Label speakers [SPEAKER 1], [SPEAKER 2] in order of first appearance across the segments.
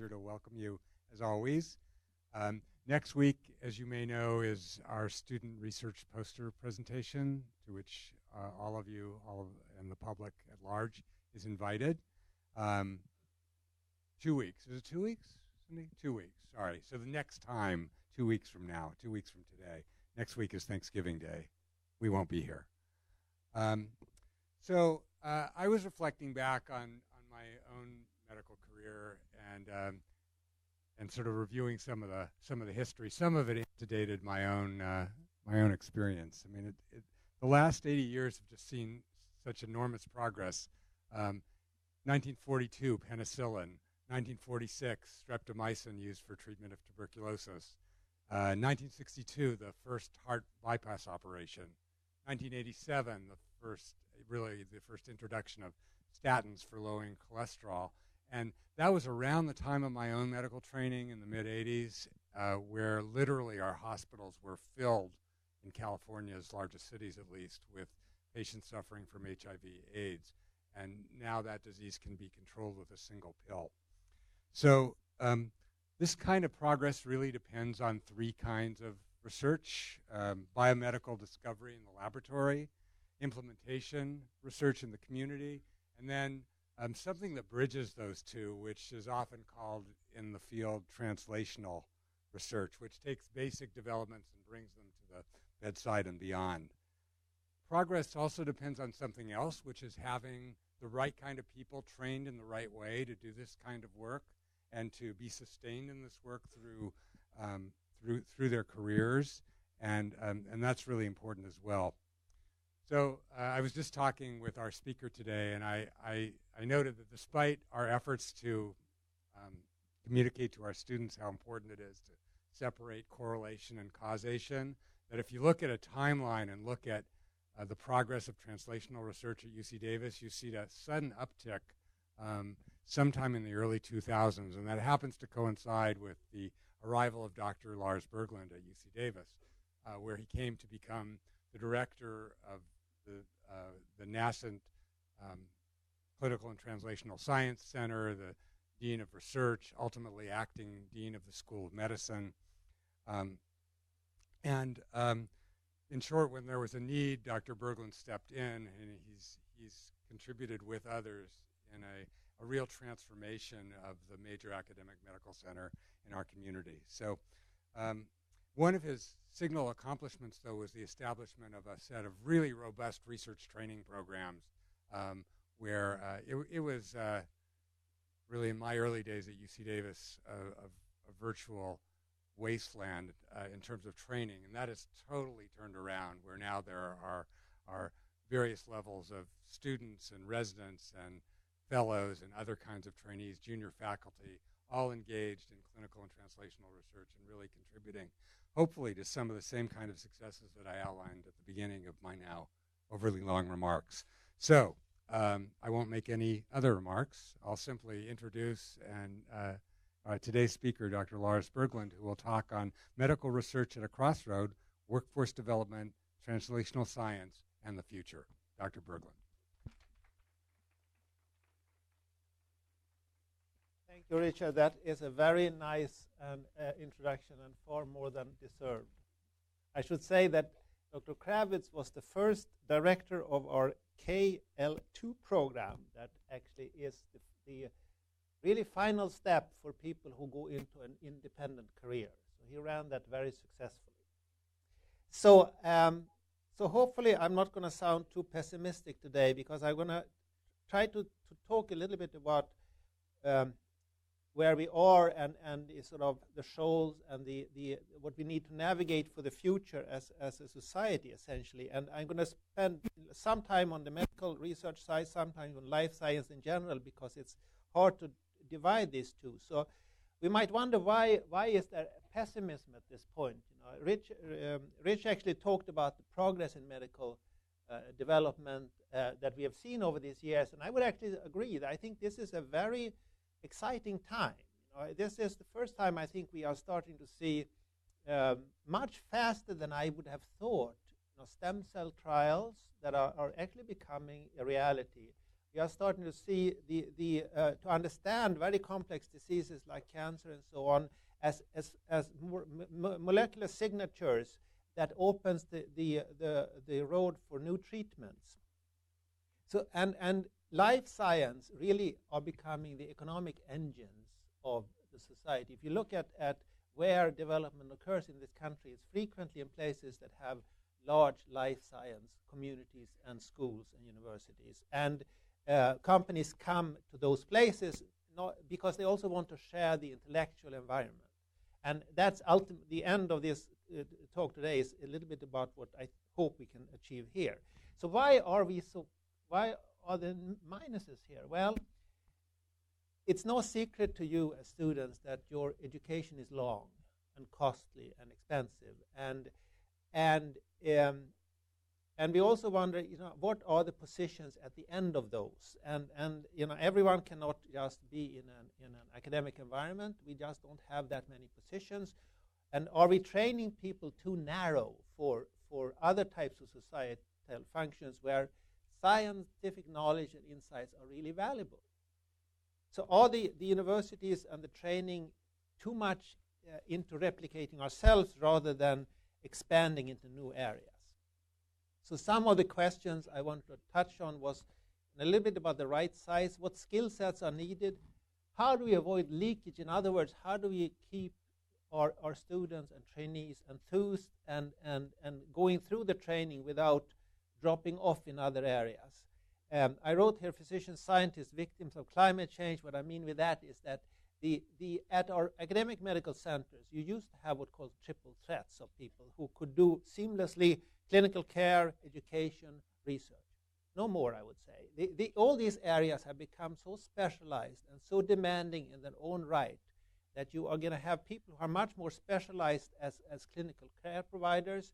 [SPEAKER 1] pleasure to welcome you as always. Next week, as you may know, is our student research poster presentation, to which all of you, and the public at large, is invited. 2 weeks. Is it 2 weeks? 2 weeks. Sorry. So the next time, 2 weeks from now, 2 weeks from today, next week is Thanksgiving Day. We won't be here. So I was reflecting back on my own medical career and sort of reviewing some of the history. Some of it antedated my own experience. I mean, the last 80 years have just seen such enormous progress. 1942, penicillin. 1946, streptomycin used for treatment of tuberculosis. 1962, the first heart bypass operation. 1987, the first introduction of statins for lowering cholesterol. And that was around the time of my own medical training in the mid-'80s, where literally our hospitals were filled, in California's largest cities at least, with patients suffering from HIV/AIDS. And now that disease can be controlled with a single pill. So this kind of progress really depends on three kinds of research: biomedical discovery in the laboratory, implementation research in the community, and then something that bridges those two, which is often called in the field translational research, which takes basic developments and brings them to the bedside and beyond. Progress also depends on something else, which is having the right kind of people trained in the right way to do this kind of work and to be sustained in this work through their careers, and that's really important as well. So I was just talking with our speaker today, and I noted that despite our efforts to communicate to our students how important it is to separate correlation and causation, that if you look at a timeline and look at the progress of translational research at UC Davis, you see a sudden uptick sometime in the early 2000s, and that happens to coincide with the arrival of Dr. Lars Berglund at UC Davis, where he came to become the director of the nascent Clinical and Translational Science Center, the Dean of Research, ultimately acting Dean of the School of Medicine. In short, when there was a need, Dr. Berglund stepped in, and he's contributed with others in a real transformation of the major academic medical center in our community. So one of his signal accomplishments, though, was the establishment of a set of really robust research training programs where it was really, in my early days at UC Davis, a virtual wasteland in terms of training, and that has totally turned around, where now there are various levels of students and residents and fellows and other kinds of trainees, junior faculty, all engaged in clinical and translational research and really contributing, hopefully, to some of the same kind of successes that I outlined at the beginning of my now overly long remarks. So I won't make any other remarks. I'll simply introduce today's speaker, Dr. Lars Berglund, who will talk on medical research at a crossroad, workforce development, translational science, and the future. Dr. Berglund.
[SPEAKER 2] Thank you, Richard. That is a very nice introduction and far more than deserved. I should say that Dr. Kravitz was the first director of our KL2 program that actually is the really final step for people who go into an independent career. So he ran that very successfully. So hopefully I'm not going to sound too pessimistic today, because I'm going to try to talk a little bit about where we are and the sort of the shoals and the what we need to navigate for the future as a society, essentially. And I'm going to spend some time on the medical research side, some time on life science in general, because it's hard to divide these two. So we might wonder why is there pessimism at this point? Rich actually talked about the progress in medical development that we have seen over these years, and I would actually agree that I think this is a very exciting time. This is the first time I think we are starting to see much faster than I would have thought stem cell trials that are actually becoming a reality. We are starting to see to understand very complex diseases like cancer and so on as molecular signatures that opens the road for new treatments. So and life science really are becoming the economic engines of the society. If you look at where development occurs in this country, it's frequently in places that have large life science communities and schools and universities. And companies come to those places because they also want to share the intellectual environment. And that's the end of this talk today is a little bit about what I hope we can achieve here. So why are the minuses here? Well, it's no secret to you as students that your education is long and costly and expensive, and we also wonder, what are the positions at the end of those? And everyone cannot just be in an academic environment. We just don't have that many positions. And are we training people too narrow for other types of societal functions where scientific knowledge and insights are really valuable? So are the universities and the training too much into replicating ourselves rather than expanding into new areas? So some of the questions I want to touch on was a little bit about the right size, what skill sets are needed, how do we avoid leakage? In other words, how do we keep our students and trainees enthused and going through the training without dropping off in other areas? I wrote here, physicians, scientists, victims of climate change. What I mean with that is that at our academic medical centers, you used to have what's called triple threats of people who could do seamlessly clinical care, education, research. No more, I would say. All these areas have become so specialized and so demanding in their own right that you are going to have people who are much more specialized as clinical care providers,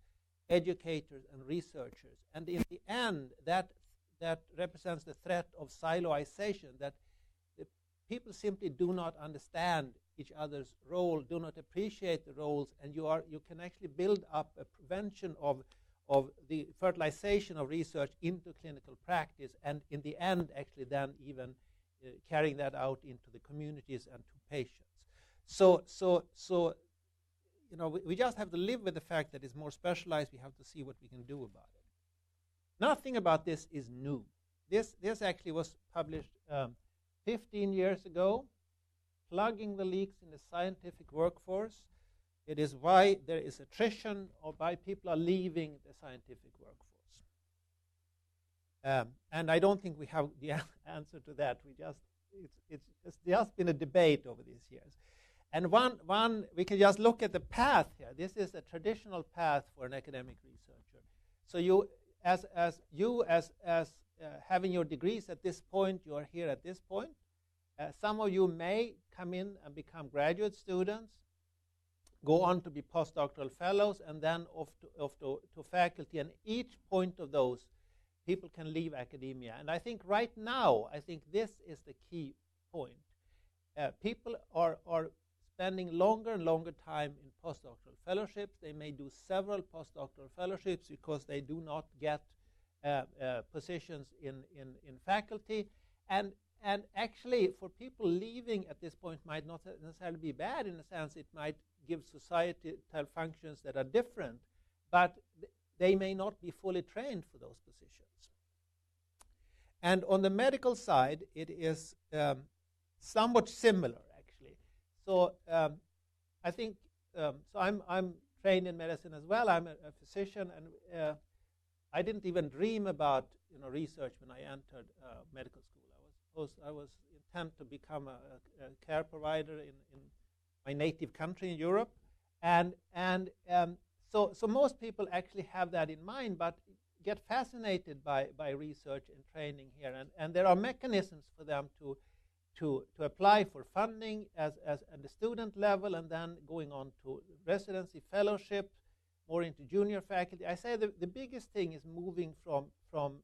[SPEAKER 2] educators, and researchers. And in the end, that represents the threat of siloization, that the people simply do not understand each other's role, do not appreciate the roles, and you can actually build up a prevention of the fertilization of research into clinical practice, and in the end, actually then even carrying that out into the communities and to patients. So we just have to live with the fact that it's more specialized. We have to see what we can do about it. Nothing about this is new. This actually was published 15 years ago, plugging the leaks in the scientific workforce. It is why there is attrition, or why people are leaving the scientific workforce. And I don't think we have the answer to that. It's just been a debate over these years. And one we can just look at the path here. This is a traditional path for an academic researcher. So you, as having your degrees at this point, you are here at this point. Some of you may come in and become graduate students, go on to be postdoctoral fellows, and then off to faculty. And each point of those, people can leave academia. And I think right now, this is the key point. People are spending longer and longer time in postdoctoral fellowships. They may do several postdoctoral fellowships because they do not get positions in faculty. And actually, for people leaving at this point might not necessarily be bad. In a sense, it might give societal functions that are different, but they may not be fully trained for those positions. And on the medical side, it is somewhat similar, actually. So I think, so I'm trained in medicine as well. I'm a physician, and I didn't even dream about research when I entered medical school. I was intent to become a care provider in my native country in Europe, and so most people actually have that in mind, but get fascinated by research and training here, and there are mechanisms for them to apply for funding as at the student level, and then going on to residency, fellowship, more into junior faculty. I say the biggest thing is moving from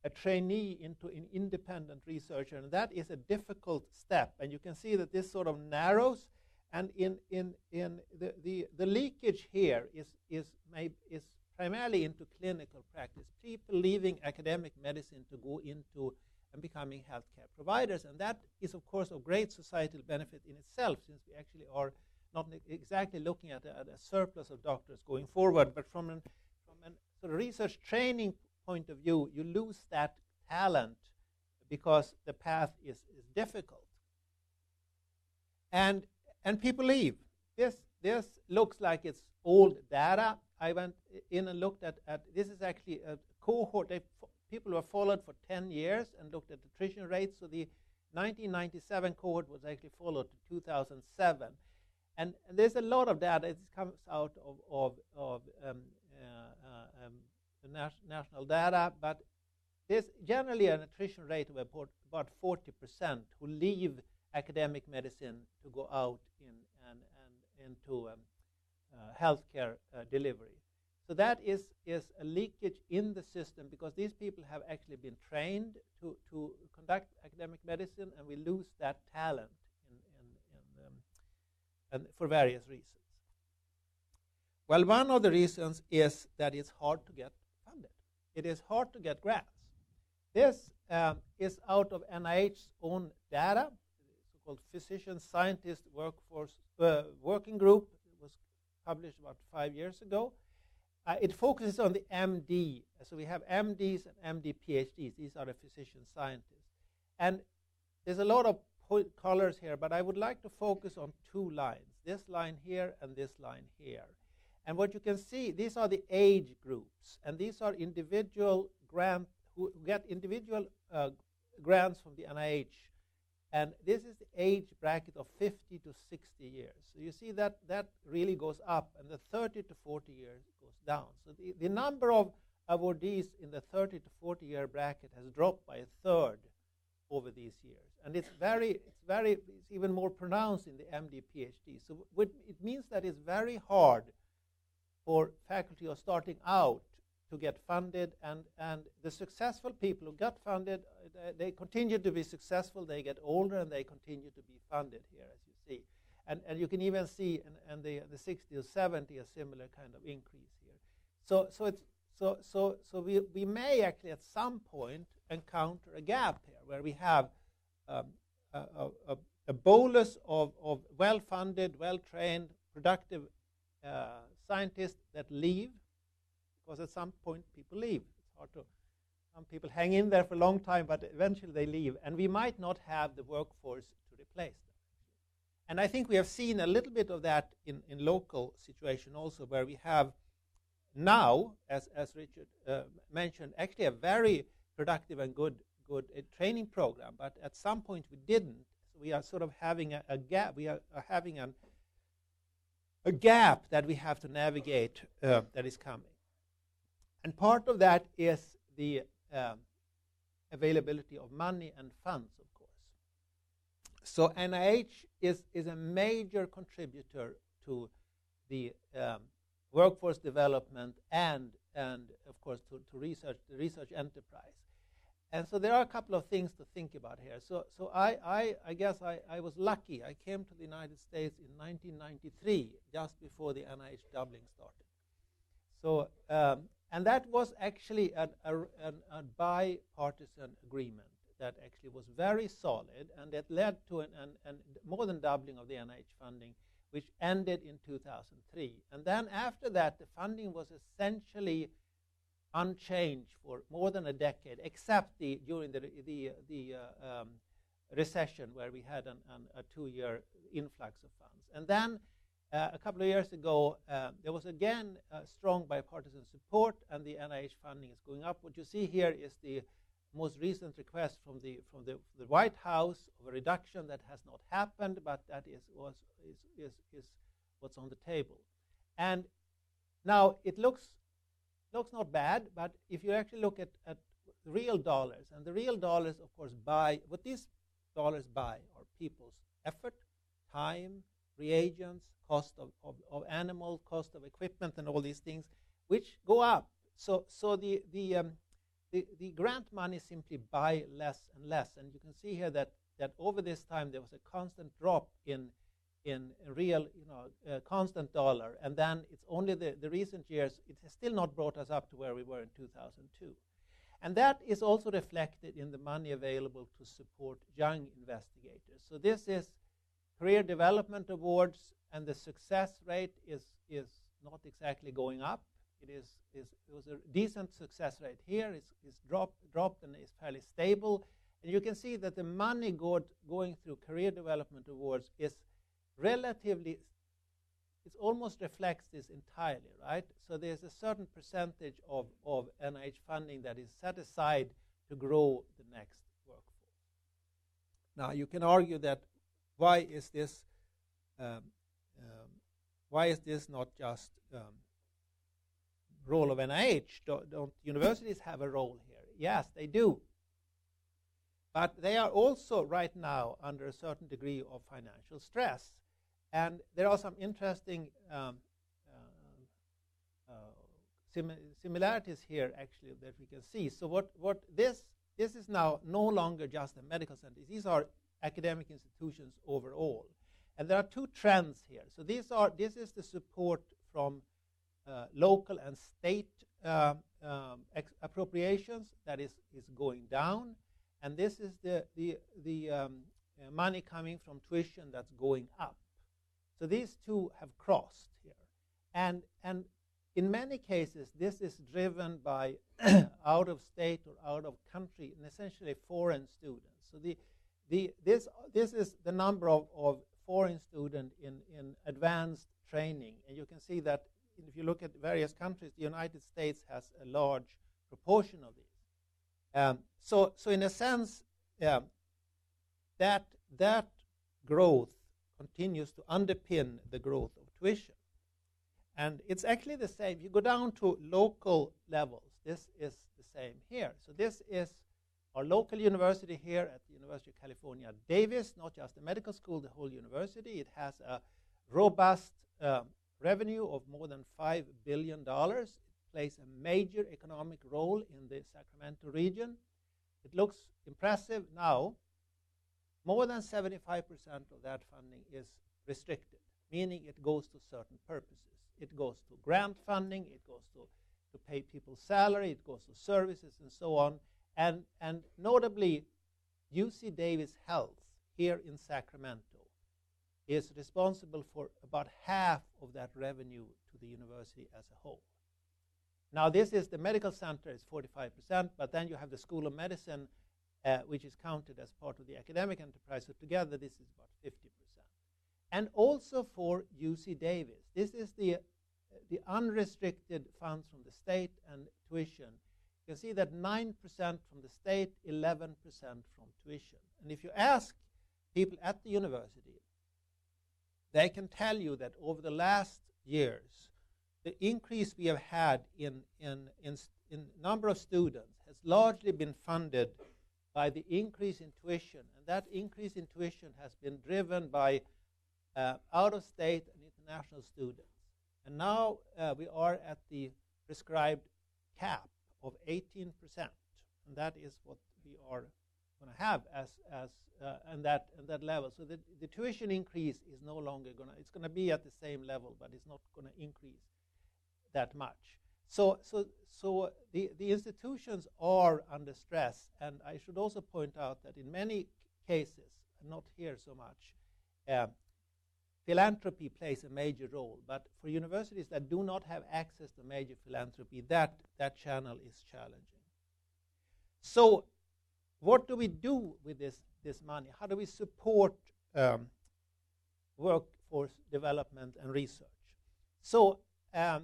[SPEAKER 2] a trainee into an independent researcher, and that is a difficult step. And you can see that this sort of narrows, and in the leakage here is primarily into clinical practice, people leaving academic medicine to go into and becoming healthcare providers. And that is, of course, of great societal benefit in itself, since we actually are not exactly looking at a surplus of doctors going forward. But from a sort of research training point of view, you lose that talent because the path is difficult. And people leave. This looks like it's old data. I went in and looked at this is actually a cohort. People who have followed for 10 years and looked at attrition rates. So the 1997 cohort was actually followed to 2007. And there's a lot of data. It comes out of the national data, but there's generally an attrition rate of about 40% who leave academic medicine to go out into healthcare delivery. So that is a leakage in the system, because these people have actually been trained to conduct academic medicine, and we lose that talent and for various reasons. Well, one of the reasons is that it's hard to get funded. It is hard to get grants. This is out of NIH's own data, so-called Physician Scientist Workforce Working Group. It was published about 5 years ago. It focuses on the MD. So we have MDs and MD PhDs. These are the physician scientists. And there's a lot of colors here, but I would like to focus on two lines, this line here and this line here. And what you can see, these are the age groups, and these are individual grants who get individual grants from the NIH. And this is the age bracket of 50 to 60 years. So you see that really goes up, and the 30 to 40 years goes down. So the number of awardees in the 30 to 40 year bracket has dropped by a third over these years. And it's even more pronounced in the MD PhD. So it means that it's very hard for faculty who are starting out to get funded, and the successful people who got funded, they continue to be successful. They get older and they continue to be funded here, as you see. And you can even see in the 60 or 70 a similar kind of increase here. So we may actually at some point encounter a gap here where we have a bolus of well-funded, well-trained, productive scientists that leave, because at some point people leave. It's hard to. Some people hang in there for a long time, but eventually they leave, and we might not have the workforce to replace them. And I think we have seen a little bit of that in local situation also, where we have now, as Richard mentioned, actually a very productive and good training program, but at some point we didn't. So we are sort of having a gap. We are having a gap that we have to navigate that is coming. And part of that is the availability of money and funds, of course. So NIH is a major contributor to the workforce development and of course to the research enterprise. And so there are a couple of things to think about here. So I guess I was lucky. I came to the United States in 1993, just before the NIH doubling started. So and that was actually a bipartisan agreement that actually was very solid, and that led to an more than doubling of the NIH funding, which ended in 2003. And then after that, the funding was essentially unchanged for more than a decade, except during the recession, where we had a 2-year influx of funds. And then a couple of years ago, there was again strong bipartisan support, and the NIH funding is going up. What you see here is the most recent request from the White House of a reduction that has not happened, but that is what's on the table. And now it looks not bad, but if you actually look at real dollars, and the real dollars, of course, what these dollars buy are people's effort, time, reagents, cost of animal, cost of equipment, and all these things, which go up. So the grant money simply buy less and less, and you can see here that over this time there was a constant drop in in real, constant dollar, and then it's only the recent years, it has still not brought us up to where we were in 2002. And that is also reflected in the money available to support young investigators. So this is career development awards, and the success rate is not exactly going up. It was a decent success rate here. It's dropped and is fairly stable. And you can see that the money going through career development awards is relatively, it almost reflects this entirely, right? So there's a certain percentage of NIH funding that is set aside to grow the next workforce. Now you can argue that why is this not just role of NIH? Don't universities have a role here? Yes, they do. But they are also right now under a certain degree of financial stress. And there are some interesting similarities here, actually, that we can see. So what this is now no longer just a medical center. These are academic institutions overall. And there are two trends here. So this is the support from local and state appropriations that is going down. And this is the money coming from tuition that's going up. So these two have crossed here. And in many cases, this is driven by out-of-state or out-of-country and essentially foreign students. So this is the number of foreign students in advanced training. And you can see that if you look at various countries, the United States has a large proportion of these. So in a sense, that growth continues to underpin the growth of tuition. And it's actually the same. If you go down to local levels, this is the same here. So this is our local university here at the University of California, Davis, not just a medical school, the whole university. It has a robust revenue of more than $5 billion. It plays a major economic role in the Sacramento region. It looks impressive now. More than 75% of that funding is restricted, meaning it goes to certain purposes. It goes to grant funding, it goes to pay people's salary, it goes to services and so on. And notably, UC Davis Health here in Sacramento is responsible for about half of that revenue to the university as a whole. Now this is the medical center is 45%, but then you have the School of Medicine, which is counted as part of the academic enterprise. So together this is about 50%. And also for UC Davis, this is the unrestricted funds from the state and tuition. You can see that 9% from the state, 11% from tuition. And if you ask people at the university, they can tell you that over the last years, the increase we have had in number of students has largely been funded by the increase in tuition. And that increase in tuition has been driven by out-of-state and international students. And now we are at the prescribed cap of 18%. And that is what we are going to have and that level. So the tuition increase is no longer going to, it's going to be at the same level, but it's not going to increase that much. So the institutions are under stress, and I should also point out that in many cases, not here so much, philanthropy plays a major role. But for universities that do not have access to major philanthropy, that channel is challenging. So what do we do with this money? How do we support workforce development and research? So a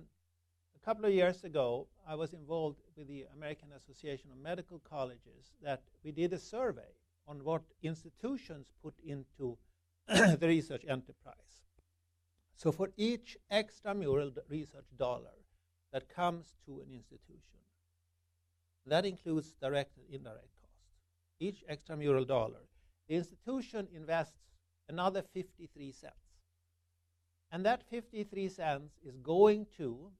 [SPEAKER 2] couple of years ago, I was involved with the American Association of Medical Colleges that we did a survey on what institutions put into the research enterprise. So for each extramural research dollar that comes to an institution, that includes direct and indirect costs. Each extramural dollar, the institution invests another 53 cents. And that 53 cents is going to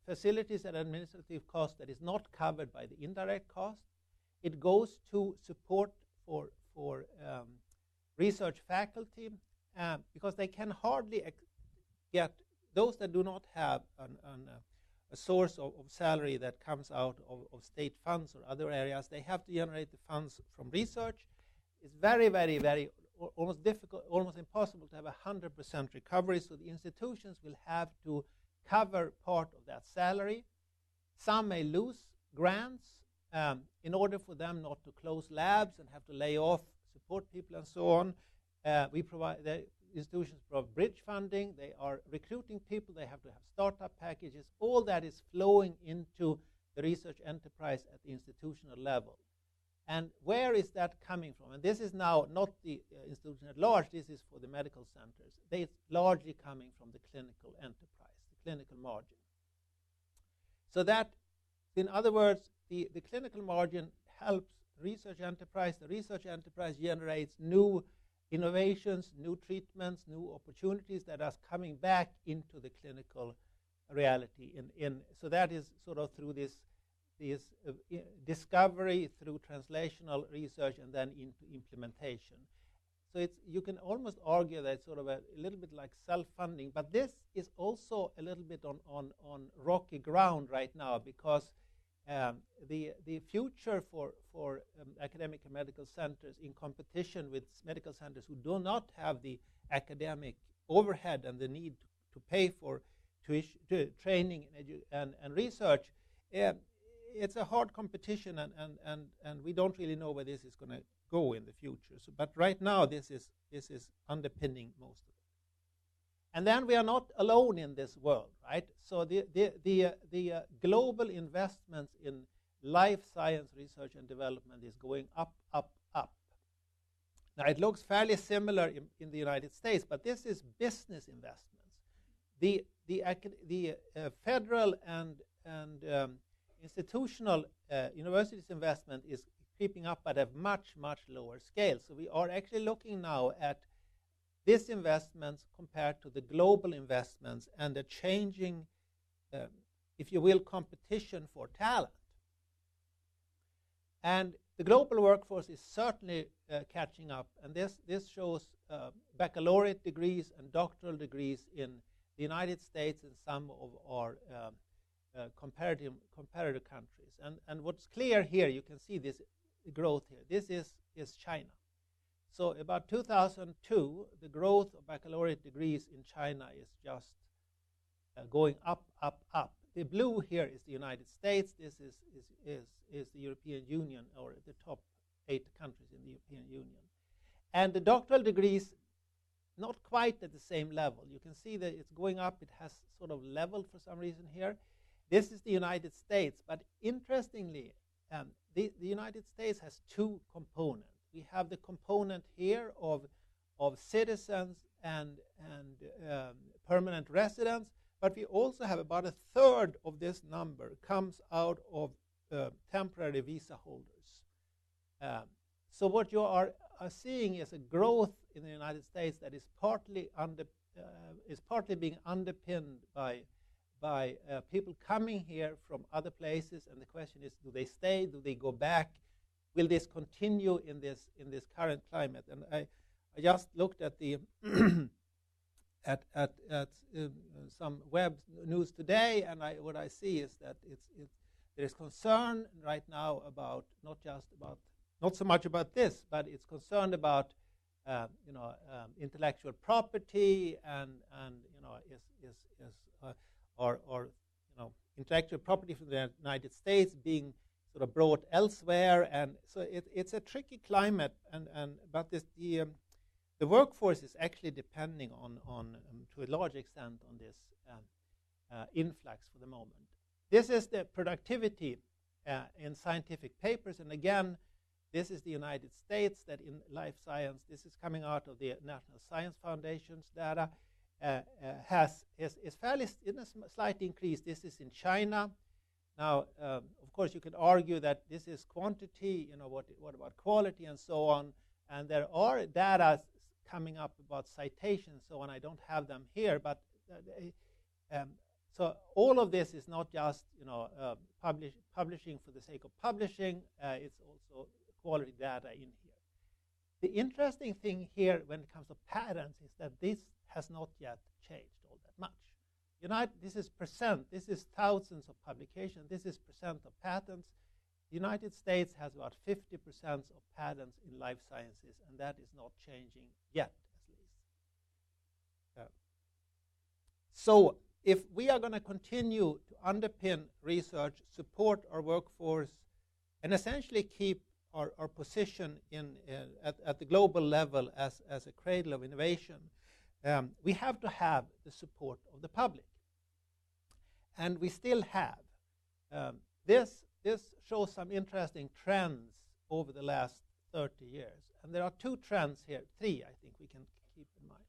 [SPEAKER 2] facilities and administrative cost that is not covered by the indirect cost. It goes to support for research faculty because they can hardly get those that do not have a source of salary that comes out of state funds or other areas. They have to generate the funds from research. It's very, very, very almost difficult, almost impossible to have 100% recovery. So the institutions will have to cover part of that salary. Some may lose grants in order for them not to close labs and have to lay off support people and so on. We provide the institutions provide bridge funding. They are recruiting people. They have to have startup packages. All that is flowing into the research enterprise at the institutional level. And where is that coming from? And this is now not the institution at large. This is for the medical centers. It's largely coming from the clinical enterprise, the clinical margin. So that, in other words, the clinical margin helps research enterprise. The research enterprise generates new innovations, new treatments, new opportunities that are coming back into the clinical reality. So that is sort of through this discovery, through translational research, and then into implementation. So you can almost argue that it's sort of a little bit like self-funding, but this is also a little bit on rocky ground right now, because the future for academic and medical centers in competition with medical centers who do not have the academic overhead and the need to pay for training and research, it's a hard competition, and we don't really know where this is going to go in the future. So, but right now, this is underpinning most of it. And then we are not alone in this world, right? So the global investments in life science research and development is going up, up, up. Now it looks fairly similar in the United States, but this is business investments. The federal and institutional universities investment is creeping up at a much, much lower scale. So we are actually looking now at these investments compared to the global investments and the changing, if you will, competition for talent. And the global workforce is certainly catching up, and this shows baccalaureate degrees and doctoral degrees in the United States and some of our comparative countries. And what's clear here, you can see this growth here. This is China. So about 2002, the growth of baccalaureate degrees in China is just going up, up, up. The blue here is the United States. This is the European Union, or the top 8 countries in the European Union. And the doctoral degrees, not quite at the same level. You can see that it's going up. It has sort of leveled for some reason here. This is the United States. But interestingly, the United States has 2 components. We have the component here of citizens and permanent residents, but we also have about 1/3 of this number comes out of temporary visa holders. So what you are seeing is a growth in the United States that is partly being underpinned by people coming here from other places, and the question is, do they stay? Do they go back? Will this continue in this current climate? And I just looked at the at some web news today, and what I see is that there is concern right now about not so much about this, but it's concerned about intellectual property and intellectual property from the United States being sort of brought elsewhere, and so it's a tricky climate, but the workforce is actually depending on to a large extent on this influx for the moment. This is the productivity in scientific papers, and again, this is the United States. That in life science, this is coming out of the National Science Foundation's data, is fairly in a slight increase. This is in China. Now, of course, you could argue that this is quantity, what about quality and so on, and there are data coming up about citations and so on. I don't have them here, but so all of this is not just publishing for the sake of publishing. It's also quality data in here. The interesting thing here when it comes to patents is that this has not yet changed all that much. This is percent, this is thousands of publications, this is percent of patents. The United States has about 50% of patents in life sciences, and that is not changing yet, at least. So if we are going to continue to underpin research, support our workforce, and essentially keep our position at the global level as a cradle of innovation, we have to have the support of the public. And we still have. This shows some interesting trends over the last 30 years. And there are two trends here, three I think we can keep in mind.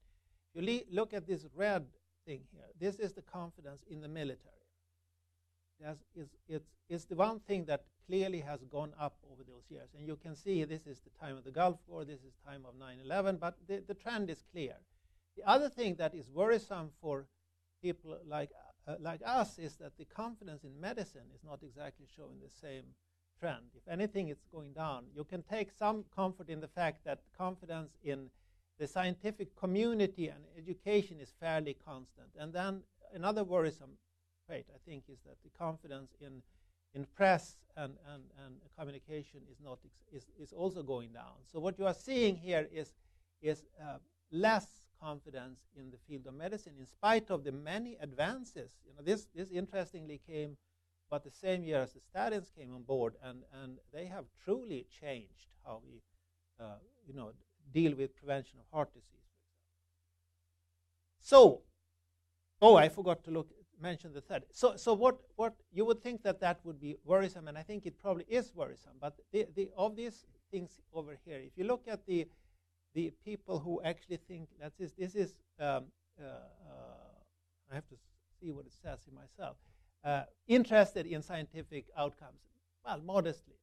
[SPEAKER 2] If you look at this red thing here, this is the confidence in the military. It's the one thing that clearly has gone up over those years. And you can see this is the time of the Gulf War, this is time of 9/11, but the trend is clear. The other thing that is worrisome for people like us is that the confidence in medicine is not exactly showing the same trend. If anything, it's going down. You can take some comfort in the fact that confidence in the scientific community and education is fairly constant. And then another worrisome trait, I think, is that the confidence in press and communication is also going down. So what you are seeing here is less confidence in the field of medicine, in spite of the many advances. This interestingly came about the same year as the statins came on board, and they have truly changed how we, deal with prevention of heart disease. So, I forgot to mention the third. So what you would think that would be worrisome, and I think it probably is worrisome. But of these things over here, if you look at the people who actually think that this is I have to see what it says in myself, interested in scientific outcomes, well, modestly.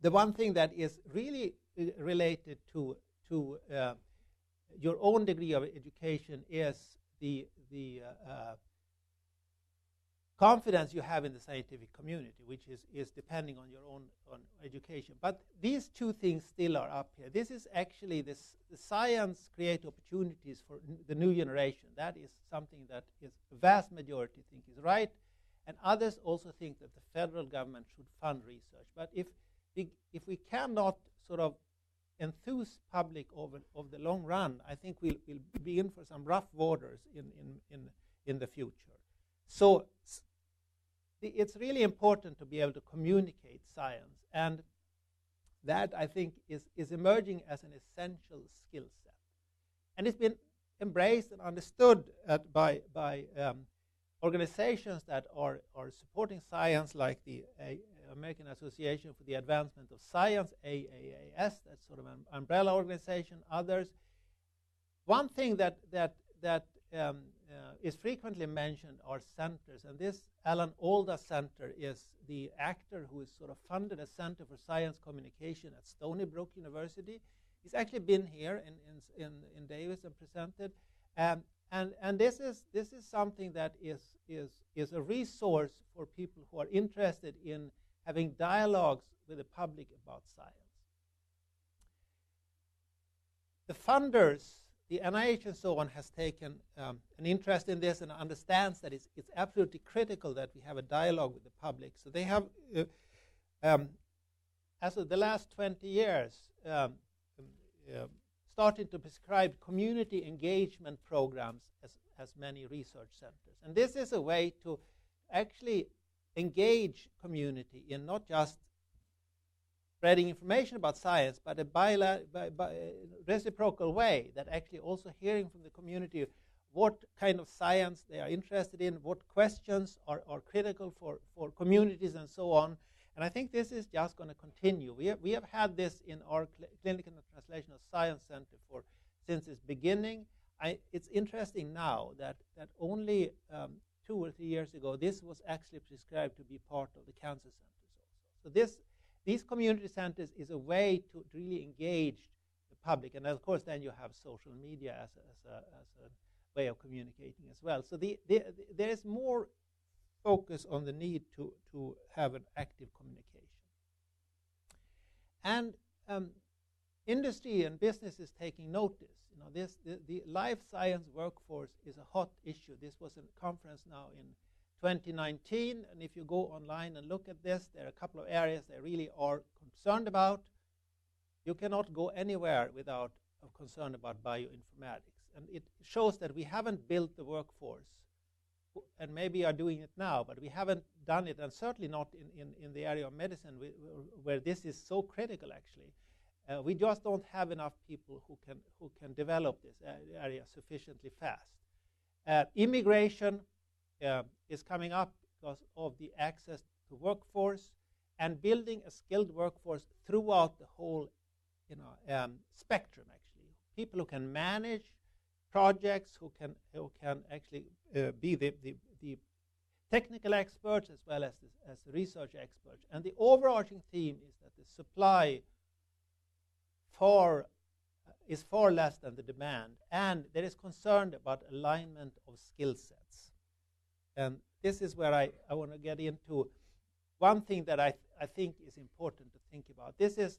[SPEAKER 2] The one thing that is really related to your own degree of education is the confidence you have in the scientific community, which is depending on your own education. But these two things still are up here. This is actually the science create opportunities for the new generation. That is something that is the vast majority think is right, and others also think that the federal government should fund research. But if we cannot sort of enthuse public over the long run, I think we'll be in for some rough waters in the future. So it's really important to be able to communicate science, and that, I think, is emerging as an essential skill set. And it's been embraced and understood by organizations that are supporting science, like the American Association for the Advancement of Science, AAAS, that's sort of an umbrella organization, others. One thing that is frequently mentioned are centers, and this Alan Alda Center is the actor who has sort of funded a Center for Science Communication at Stony Brook University. He's actually been here in Davis and presented, and this is something that is a resource for people who are interested in having dialogues with the public about science. The funders, the NIH and so on, has taken an interest in this and understands that it's absolutely critical that we have a dialogue with the public. So they have, as of the last 20 years, started to prescribe community engagement programs as many research centers. And this is a way to actually engage community in not just spreading information about science, but a reciprocal way, that actually also hearing from the community what kind of science they are interested in, what questions are critical for communities, and so on. And I think this is just going to continue. We have had this in our Clinical and Translational Science Center since its beginning. It's interesting now that only 2 or 3 years ago, this was actually prescribed to be part of the cancer centers also. So these community centers is a way to really engage the public, and of course then you have social media as a way of communicating as well. So there is more focus on the need to have an active communication. And industry and business is taking notice. The life science workforce is a hot issue. This was a conference now in 2019, and if you go online and look at this, there are a couple of areas they really are concerned about. You cannot go anywhere without a concern about bioinformatics, and it shows that we haven't built the workforce, and maybe are doing it now, but we haven't done it, and certainly not in the area of medicine where this is so critical actually. We just don't have enough people who can develop this area sufficiently fast. Immigration is coming up because of the access to workforce, and building a skilled workforce throughout the whole spectrum actually. People who can manage projects, who can actually be the technical experts as well as the research experts. And the overarching theme is that the supply is far less than the demand, and there is concern about alignment of skill sets. And this is where I want to get into one thing that I think is important to think about. This is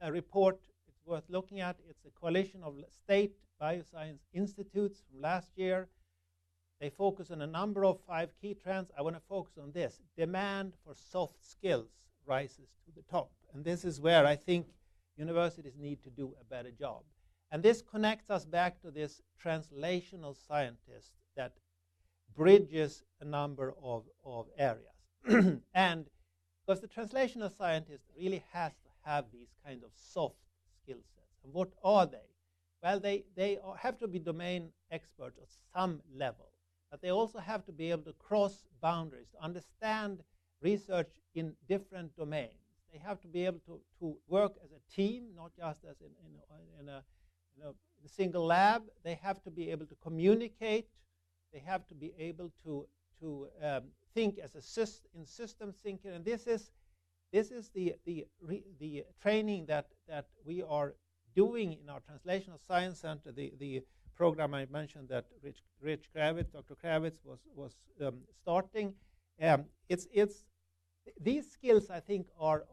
[SPEAKER 2] a report. It's worth looking at. It's a coalition of state bioscience institutes from last year. They focus on a number of 5 key trends. I want to focus on this. Demand for soft skills rises to the top. And this is where I think universities need to do a better job. And this connects us back to this translational scientist that bridges a number of areas. And because the translational scientist really has to have these kind of soft skill sets. And what are they? Well, they have to be domain experts at some level, but they also have to be able to cross boundaries, to understand research in different domains. They have to be able to work as a team, not just as in a single lab. They have to be able to communicate. They have to be able to think as in system thinking. And this is the training that we are doing in our Translational Science Center. The program I mentioned that Dr. Kravitz was starting. These skills, I think, are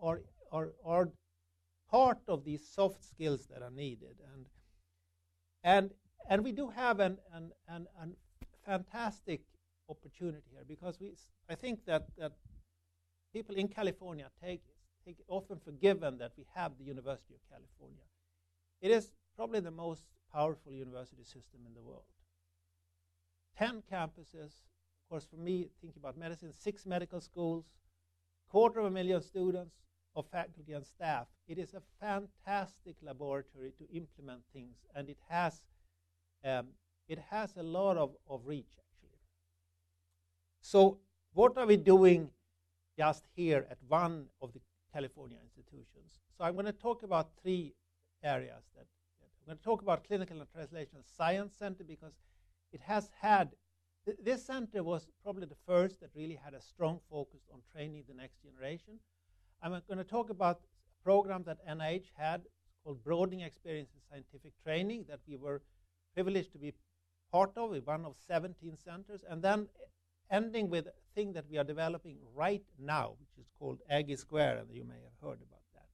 [SPEAKER 2] part of these soft skills that are needed, and we do have an fantastic opportunity here, because I think that people in California take it often for given that we have the University of California. It is probably the most powerful university system in the world. 10 campuses, of course, for me, thinking about medicine, 6 medical schools, 250,000 students of faculty and staff. It is a fantastic laboratory to implement things, and it has a lot of reach, actually. So what are we doing just here at one of the California institutions? So I'm going to talk about 3 areas. I'm going to talk about Clinical and Translational Science Center, because it has had this center was probably the first that really had a strong focus on training the next generation. I'm going to talk about a program that NIH had called Broadening Experience in Scientific Training that we were privileged to be part of, one of 17 centers, and then ending with a thing that we are developing right now, which is called Aggie Square, and you may have heard about that.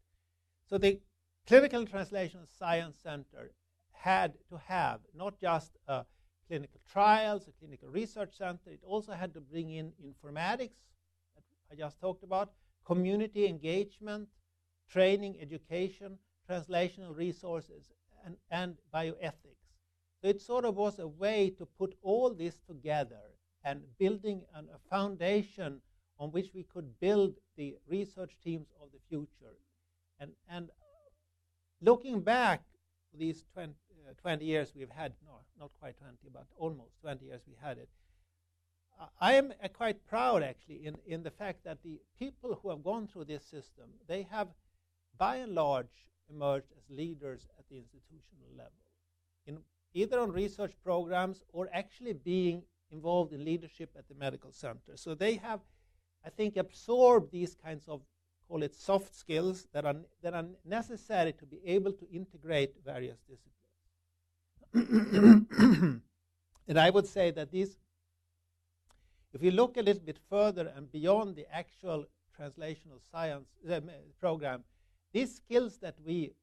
[SPEAKER 2] So the Clinical and Translational Science Center had to have not just a clinical trials, a clinical research center. It also had to bring in informatics, that I just talked about, community engagement, training, education, translational resources, and bioethics. So it sort of was a way to put all this together and building a foundation on which we could build the research teams of the future. And looking back these 20 years we've had, no, not quite 20, but almost 20 years we had it, I am quite proud actually in the fact that the people who have gone through this system, they have by and large emerged as leaders at the institutional level, either on research programs or actually being involved in leadership at the medical center. So they have, I think, absorbed these kinds of, call it soft skills, that are necessary to be able to integrate various disciplines. And I would say that these, if we look a little bit further and beyond the actual translational science program, these skills that we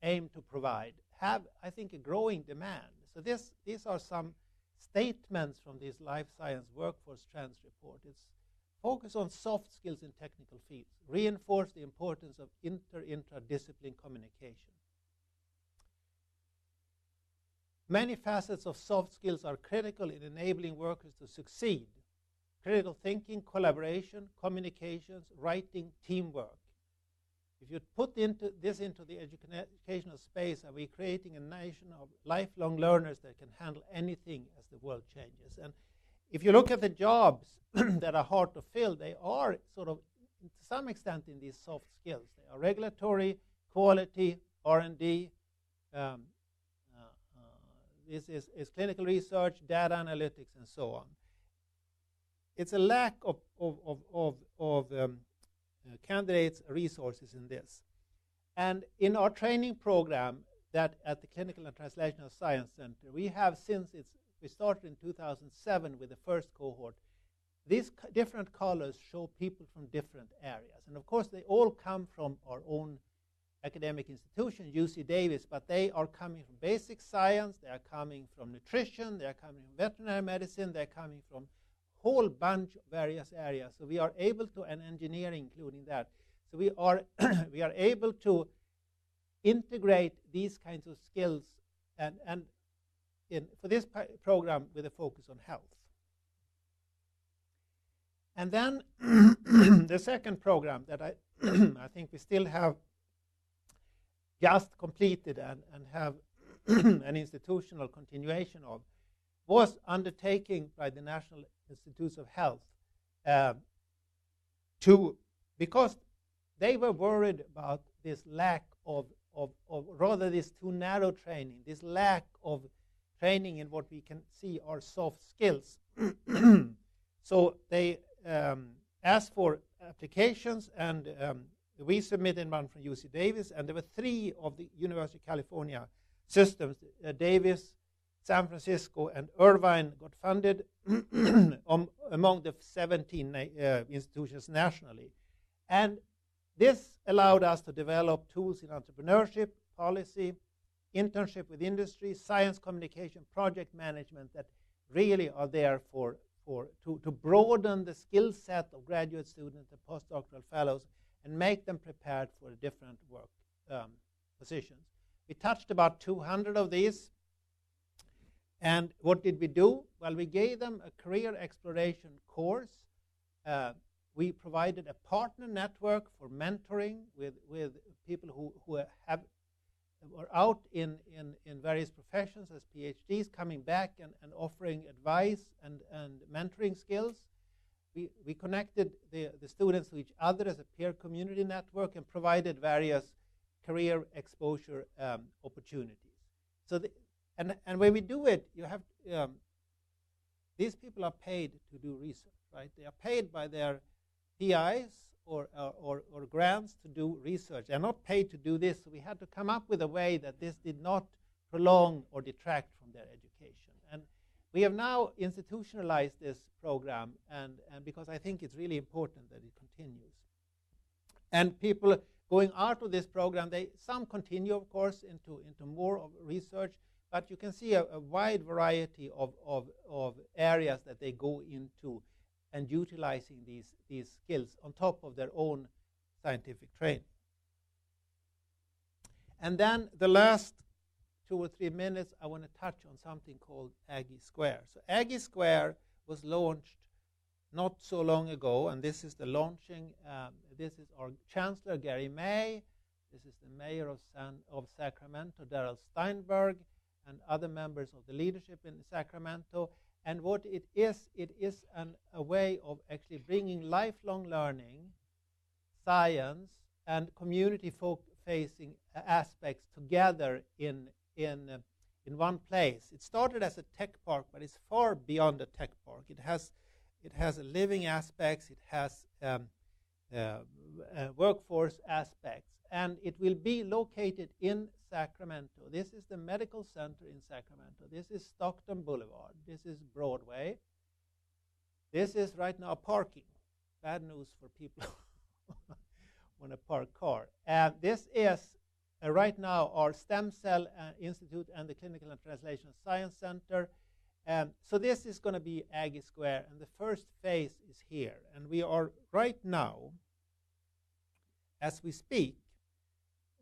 [SPEAKER 2] aim to provide have, I think, a growing demand. So these are some statements from this Life Science Workforce Trends report. It's focus on soft skills in technical fields, reinforce the importance of interdiscipline communication. Many facets of soft skills are critical in enabling workers to succeed. Critical thinking, collaboration, communications, writing, teamwork. If you put this into the educational space, are we creating a nation of lifelong learners that can handle anything as the world changes? And if you look at the jobs that are hard to fill, they are sort of, to some extent, in these soft skills. They are regulatory, quality, R&D. This is clinical research, data analytics, and so on. It's a lack of candidates' resources in this. And in our training program that at the Clinical and Translational Science Center, we have we started in 2007 with the first cohort. These different colors show people from different areas. And of course, they all come from our own academic institution, UC Davis, but they are coming from basic science, they are coming from nutrition, they are coming from veterinary medicine, they are coming from a whole bunch of various areas. So we are able to, and engineering including that, so we are, we are able to integrate these kinds of skills and for this program with a focus on health. And then the second program that I think we still have just completed and have an institutional continuation of was undertaken by the National Institutes of Health because they were worried about this lack of rather this too narrow training, this lack of training in what we can see are soft skills. So they asked for applications, and we submitted one from UC Davis, and there were 3 of the University of California systems, Davis, San Francisco, and Irvine got funded among the 17 institutions nationally. And this allowed us to develop tools in entrepreneurship, policy, internship with industry, science communication, project management that really are there to broaden the skill set of graduate students and postdoctoral fellows and make them prepared for different work positions. We touched about 200 of these. And what did we do? Well, we gave them a career exploration course. We provided a partner network for mentoring with people who are out in various professions as PhDs, coming back and offering advice and mentoring skills. We connected the students to each other as a peer community network and provided various career exposure opportunities. So, and when we do it, you have these people are paid to do research, right? They are paid by their PIs or grants to do research. They're not paid to do this, so we had to come up with a way that this did not prolong or detract from their education. And we have now institutionalized this program, and because I think it's really important that it continues. And people going out of this program, some continue, of course, into more of research, but you can see a wide variety of areas that they go into and utilizing these skills on top of their own scientific training. And then the last 2 or 3 minutes, I want to touch on something called Aggie Square. So Aggie Square was launched not so long ago, and this is the launching. This is our Chancellor, Gary May. This is the Mayor of Sacramento, Darrell Steinberg, and other members of the leadership in Sacramento. And what it is a way of actually bringing lifelong learning, science, and community-facing aspects together in one place. It started as a tech park, but it's far beyond a tech park. It has a living aspects. It has workforce aspects, and it will be located in Sacramento. This is the medical center in Sacramento. This is Stockton Boulevard. This is Broadway. This is right now parking. Bad news for people want to park car. This is right now our Stem Cell Institute and the Clinical and Translational Science Center. So this is going to be Aggie Square, and the first phase is here. And we are right now, as we speak,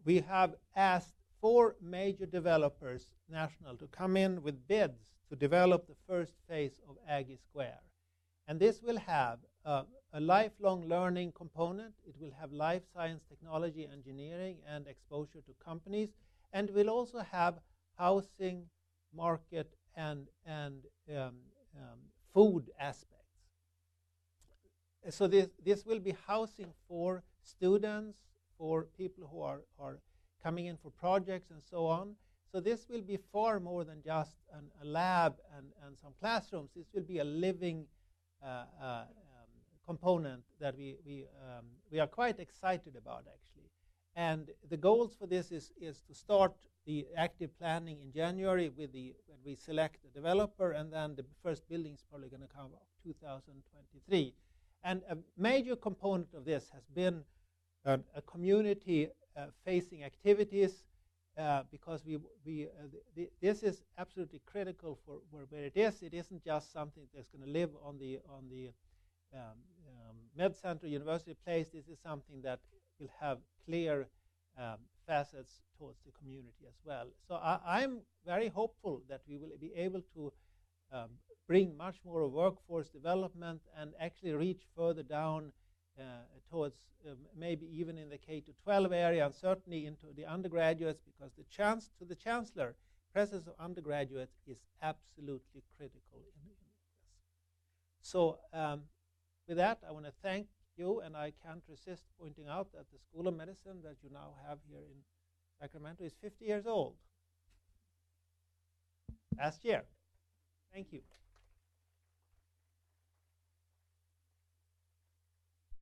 [SPEAKER 2] we have asked 4 major developers, national, to come in with bids to develop the first phase of Aggie Square. And this will have a lifelong learning component. It will have life science, technology, engineering, and exposure to companies. And will also have housing, market, and food aspects. So this will be housing for students, for people who are coming in for projects and so on. So this will be far more than just a lab and some classrooms. This will be a living component that we are quite excited about, actually. And the goals for this is to start the active planning in January when we select the developer, and then the first building is probably going to come up 2023. And a major component of this has been a community-facing activities, because this is absolutely critical for where it is. It isn't just something that's going to live on the Med Center University place. This is something that will have clear facets towards the community as well. So I'm very hopeful that we will be able to bring much more workforce development and actually reach further down towards maybe even in the K-12 area, and certainly into the undergraduates, because the chancellor, presence of undergraduates is absolutely critical in this. So with that, I want to thank you, and I can't resist pointing out that the School of Medicine that you now have here in Sacramento is 50 years old. Last year. Thank you.